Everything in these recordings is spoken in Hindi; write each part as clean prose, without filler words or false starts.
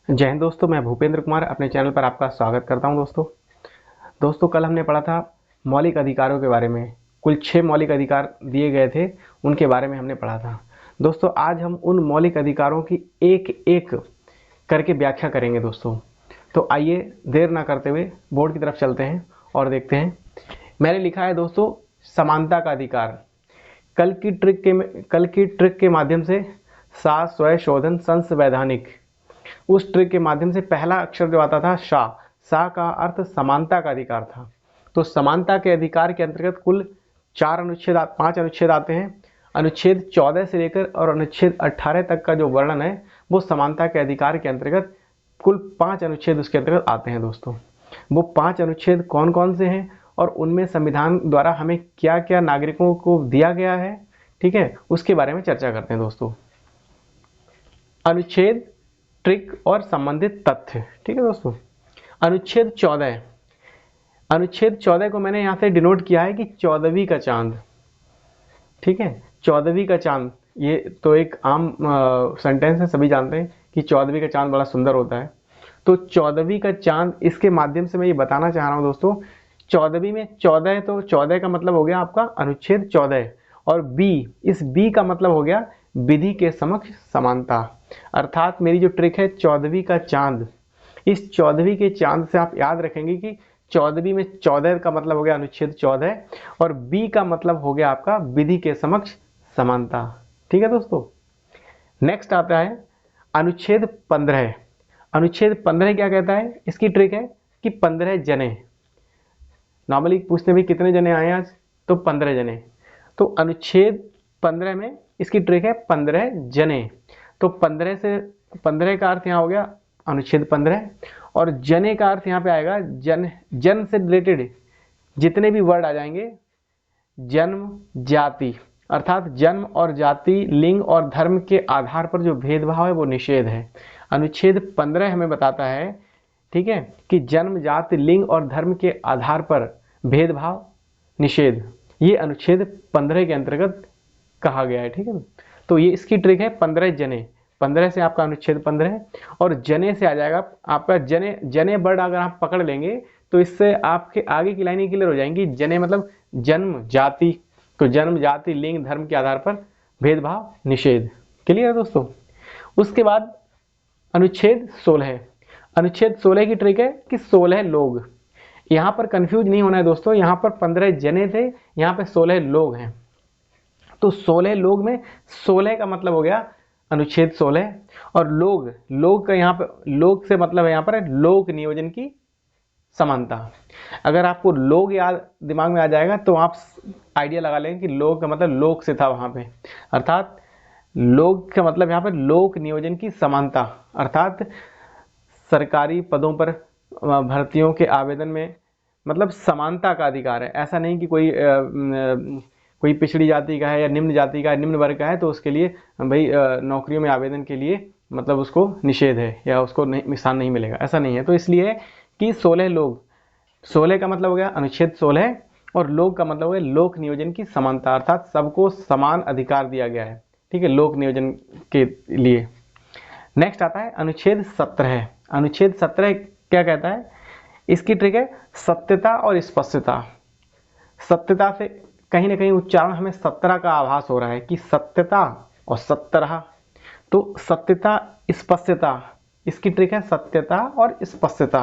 जय हिंद दोस्तों, मैं भूपेंद्र कुमार अपने चैनल पर आपका स्वागत करता हूं। दोस्तों कल हमने पढ़ा था मौलिक अधिकारों के बारे में। कुल 6 मौलिक अधिकार दिए गए थे, उनके बारे में हमने पढ़ा था। दोस्तों आज हम उन मौलिक अधिकारों की एक एक करके व्याख्या करेंगे दोस्तों। तो आइए देर ना करते हुए बोर्ड की तरफ चलते हैं और देखते हैं। मैंने लिखा है दोस्तों समानता का अधिकार। कल की ट्रिक के माध्यम से सा स्वय शोधन संवैधानिक, उस ट्रिक के माध्यम से पहला अक्षर जो आता था सा का अर्थ समानता का अधिकार था। तो समानता के अधिकार के अंतर्गत कुल 5 अनुच्छेद आते हैं। अनुच्छेद 14 से लेकर और अनुच्छेद 18 तक का जो वर्णन है वो समानता के अधिकार के अंतर्गत कुल 5 अनुच्छेद उसके अंतर्गत आते हैं दोस्तों। वो 5 अनुच्छेद कौन कौन से हैं और उनमें संविधान द्वारा हमें क्या क्या नागरिकों को दिया गया है, ठीक है, उसके बारे में चर्चा करते हैं दोस्तों। अनुच्छेद, ट्रिक और संबंधित तथ्य, ठीक है दोस्तों। अनुच्छेद 14 को मैंने यहाँ से डिनोट किया है कि 14वीं का चांद, ठीक है, 14वीं का चांद। ये तो एक आम सेंटेंस है, सभी जानते हैं कि 14वीं का चांद बड़ा सुंदर होता है। तो 14वीं का चांद, इसके माध्यम से मैं ये बताना चाह रहा हूँ दोस्तों, 14वीं में 14 है तो 14 का मतलब हो गया आपका अनुच्छेद 14, और इस बी का मतलब हो गया विधि के समक्ष समानता। अर्थात मेरी जो ट्रिक है 14वीं का चांद, इस 14वीं के चांद से आप याद रखेंगे कि 14वीं में 14 का मतलब हो गया अनुच्छेद 14 और बी का मतलब हो गया आपका विधि के समक्ष समानता, ठीक है दोस्तों। नेक्स्ट आता है अनुच्छेद 15। अनुच्छेद 15 क्या कहता है? इसकी ट्रिक है कि 15 जने, नॉर्मली पूछते भी कितने जने आए आज, तो 15 जने। तो अनुच्छेद 15 में इसकी ट्रिक है 15 जने। तो 15 का अर्थ यहाँ हो गया अनुच्छेद 15, और जने का अर्थ यहाँ पे आएगा जन से रिलेटेड जितने भी वर्ड आ जाएंगे, जन्म, जाति, अर्थात जन्म और जाति, लिंग और धर्म के आधार पर जो भेदभाव है वो निषेध है। अनुच्छेद 15 हमें बताता है, ठीक है, कि जन्म, जाति, लिंग और धर्म के आधार पर भेदभाव निषेध, ये अनुच्छेद 15 के अंतर्गत कहा गया है, ठीक है। तो ये इसकी ट्रिक है 15 जने। 15 से आपका अनुच्छेद 15 है, और जने से आ जाएगा आपका जने वर्ड अगर आप पकड़ लेंगे तो इससे आपके आगे की लाइनें क्लियर हो जाएंगी। जने मतलब जन्म, जाति, तो जन्म, जाति, लिंग, धर्म के आधार पर भेदभाव निषेध, क्लियर है दोस्तों। उसके बाद अनुच्छेद 16। अनुच्छेद 16 की ट्रिक है कि 16 लोग, यहाँ पर कंफ्यूज नहीं होना है दोस्तों, यहाँ पर 15 जने थे, यहाँ पे 16 लोग हैं। तो 16 लोग में 16 का मतलब हो गया अनुच्छेद 16, और लोग का यहाँ पे लोग से मतलब है यहाँ पर लोक नियोजन की समानता। अगर आपको लोग याद दिमाग में आ जाएगा तो आप आइडिया लगा लेंगे कि लोग का मतलब लोक से था वहाँ पे, अर्थात लोग का मतलब यहाँ पर लोक नियोजन की समानता, अर्थात सरकारी पदों पर भर्तियों के आवेदन में मतलब समानता का अधिकार है। ऐसा नहीं कि कोई पिछड़ी जाति का है या निम्न जाति का है, निम्न वर्ग का है तो उसके लिए भाई नौकरियों में आवेदन के लिए मतलब उसको निषेध है या उसको स्थान नहीं मिलेगा, ऐसा नहीं है। तो इसलिए कि 16 लोग, 16 का मतलब हो गया अनुच्छेद 16, और लोग का मतलब हो गया लोक नियोजन की समानता, अर्थात सबको समान अधिकार दिया गया है, ठीक है, लोक नियोजन के लिए। नेक्स्ट आता है अनुच्छेद 17। अनुच्छेद 17 क्या कहता है? इसकी ट्रिक है सत्यता और स्पष्टता। सत्यता से कहीं ना कहीं उच्चारण हमें 17 का आभास हो रहा है कि सत्यता और 17, तो सत्यता, स्पष्टता, इसकी ट्रिक है सत्यता और स्पष्टता।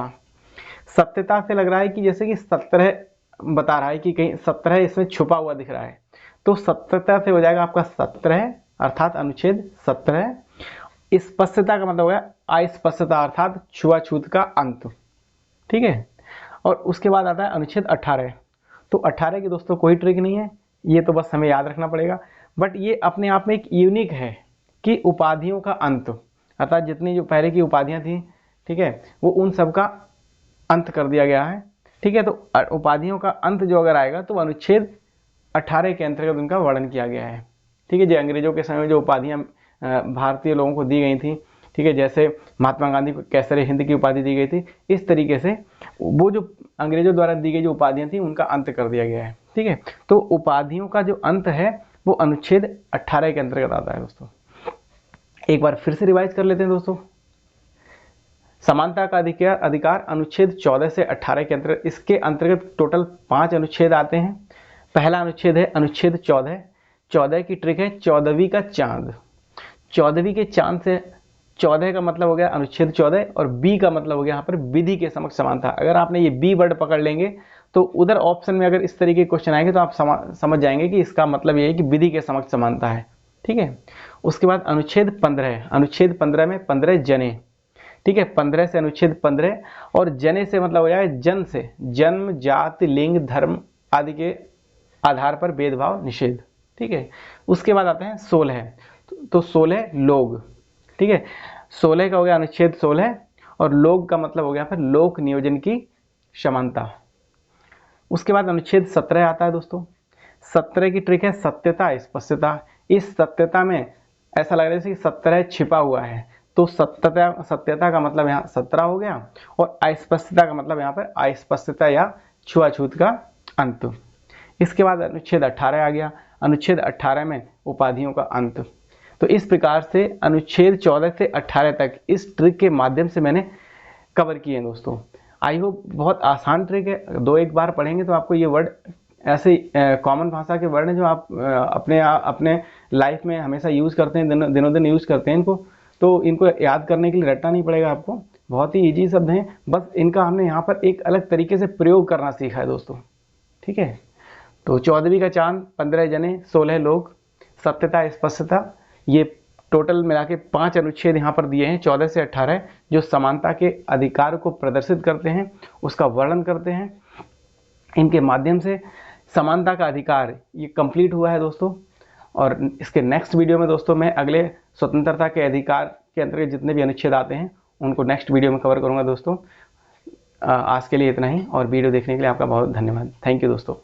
सत्यता से लग रहा है कि जैसे कि 17 बता रहा है कि कहीं 17 इसमें छुपा हुआ दिख रहा है, तो सत्यता से हो जाएगा आपका 17 अर्थात अनुच्छेद 17। स्पष्टता का मतलब हो गया अस्पष्टता, अर्थात छुआछूत का अंत, ठीक है। और उसके बाद आता है अनुच्छेद 18। तो 18 की दोस्तों कोई ट्रिक नहीं है, ये तो बस हमें याद रखना पड़ेगा, बट ये अपने आप में एक यूनिक है कि उपाधियों का अंत, अर्थात जितनी जो पहले की उपाधियां थी, ठीक है, वो उन सब का अंत कर दिया गया है, ठीक है। तो उपाधियों का अंत जो अगर आएगा तो अनुच्छेद 18 के अंतर्गत उनका वर्णन किया गया है, ठीक है। जो अंग्रेजों के समय में जो उपाधियां भारतीय लोगों को दी गई थी, ठीक है, जैसे महात्मा गांधी को कैसर हिंद की उपाधि दी गई थी, इस तरीके से वो जो अंग्रेजों द्वारा दी गई जो उपाधियां थी उनका अंत कर दिया गया है, ठीक है। तो उपाधियों का जो अंत है वो अनुच्छेद 18 के अंतर्गत आता है दोस्तों। एक बार फिर से रिवाइज कर लेते हैं दोस्तों। समानता का अधिकार अनुच्छेद 14 से 18 के अंतर्गत, इसके अंतर्गत टोटल 5 अनुच्छेद आते हैं। पहला अनुच्छेद है अनुच्छेद 14। 14 की ट्रिक है 14वीं का चांद। 14वीं के चांद से 14 का मतलब हो गया अनुच्छेद 14 और बी का मतलब हो गया यहाँ पर विधि के समक्ष समानता। अगर आपने ये बी वर्ड पकड़ लेंगे तो उधर ऑप्शन में अगर इस तरीके के क्वेश्चन आएंगे तो आप समझ जाएंगे कि इसका मतलब ये है कि विधि के समक्ष समानता है। ठीक है। उसके बाद अनुच्छेद 15 है। अनुच्छेद 15 में 15 जने, ठीक है, 15 से अनुच्छेद 15 और जने से मतलब हो जाएगा जन से, जन्म, जाति, लिंग, धर्म आदि के आधार पर भेदभाव निषेध। ठीक है। उसके बाद आते हैं 16, तो 16 लोग, ठीक है, 16 का हो गया अनुच्छेद 16 और लोग का मतलब हो गया फिर लोक नियोजन की समानता। उसके बाद अनुच्छेद 17 आता है दोस्तों। 17 की ट्रिक है सत्यता स्पष्टता। इस सत्यता में ऐसा लग रहा है कि 17 छिपा हुआ है, तो सत्यता का मतलब यहाँ 17 हो गया और अस्पष्टता का मतलब यहाँ पर अस्पष्टता या छुआछूत का अंत। इसके बाद अनुच्छेद 18 आ गया। अनुच्छेद 18 में उपाधियों का अंत। तो इस प्रकार से अनुच्छेद 14 से 18 तक इस ट्रिक के माध्यम से मैंने कवर किए हैं दोस्तों। आई होप बहुत आसान ट्रिक है, 2-1 बार पढ़ेंगे तो आपको ये वर्ड ऐसे कॉमन भाषा के वर्ड हैं जो आप अपने लाइफ में हमेशा यूज़ करते हैं, दिनों दिन यूज़ करते हैं इनको, तो इनको याद करने के लिए रटना नहीं पड़ेगा आपको। बहुत ही ईजी शब्द हैं, बस इनका हमने यहाँ पर एक अलग तरीके से प्रयोग करना सीखा है दोस्तों। ठीक है। तो 14वीं का चांद, 15 जने, 16 लोग, सत्यता स्पष्टता, ये टोटल मिला के 5 अनुच्छेद यहाँ पर दिए हैं 14 से 18 जो समानता के अधिकार को प्रदर्शित करते हैं, उसका वर्णन करते हैं। इनके माध्यम से समानता का अधिकार ये कंप्लीट हुआ है दोस्तों। और इसके नेक्स्ट वीडियो में दोस्तों मैं अगले स्वतंत्रता के अधिकार के अंतर्गत जितने भी अनुच्छेद आते हैं उनको नेक्स्ट वीडियो में कवर करूँगा दोस्तों। आज के लिए इतना ही और वीडियो देखने के लिए आपका बहुत धन्यवाद। थैंक यू दोस्तों।